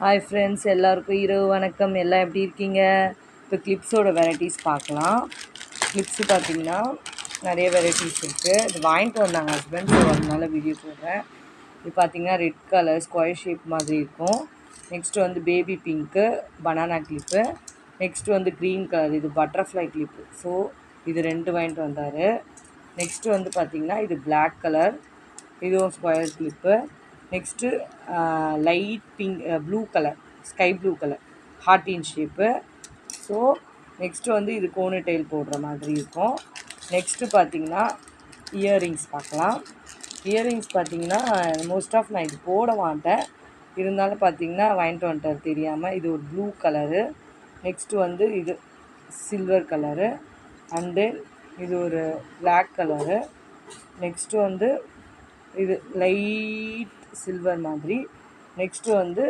Hi friends, எல்லாருக்கும் இரவு வணக்கம். எல்லாம் எப்படி இருக்கீங்க? இப்போ கிளிப்ஸோட வெரைட்டிஸ் பார்க்கலாம். கிளிப்ஸு பார்த்திங்கன்னா நிறைய வெரைட்டிஸ் இருக்குது. இது வாங்கிட்டு வந்தாங்க ஹஸ்பண்ட், ஸோ அதனால வீடியோ போடுறேன். இது பார்த்திங்கன்னா ரெட் கலர் ஸ்கொயர் ஷேப் மாதிரி இருக்கும். நெக்ஸ்ட்டு வந்து baby pink banana clip. Next வந்து க்ரீன் கலர், இது பட்டர்ஃப்ளை கிளிப்பு. ஸோ இது 2 வாங்கிட்டு வந்தார். நெக்ஸ்ட்டு வந்து பார்த்திங்கன்னா இது பிளாக் கலர், இதுவும் square clip. Next light pink blue colour, sky blue colour ஹார்ட்டின் ஷேப்பு. ஸோ நெக்ஸ்ட்டு வந்து இது கோனு டெயில் போடுற மாதிரி இருக்கும். நெக்ஸ்ட்டு பார்த்திங்கன்னா இயரிங்ஸ் பார்க்கலாம். இயரிங்ஸ் பார்த்திங்கன்னா மோஸ்ட் ஆஃப் நான் இது போட மாட்டேன், இருந்தாலும் பார்த்திங்கன்னா வாங்கிட்டு வந்துட்டார் தெரியாமல். இது ஒரு ப்ளூ கலரு. நெக்ஸ்ட்டு வந்து இது சில்வர் கலரு. அண்டு இது ஒரு பிளாக் கலரு. நெக்ஸ்ட்டு வந்து இது லைட் சில்வர் மாதிரி. நெக்ஸ்ட்டு வந்து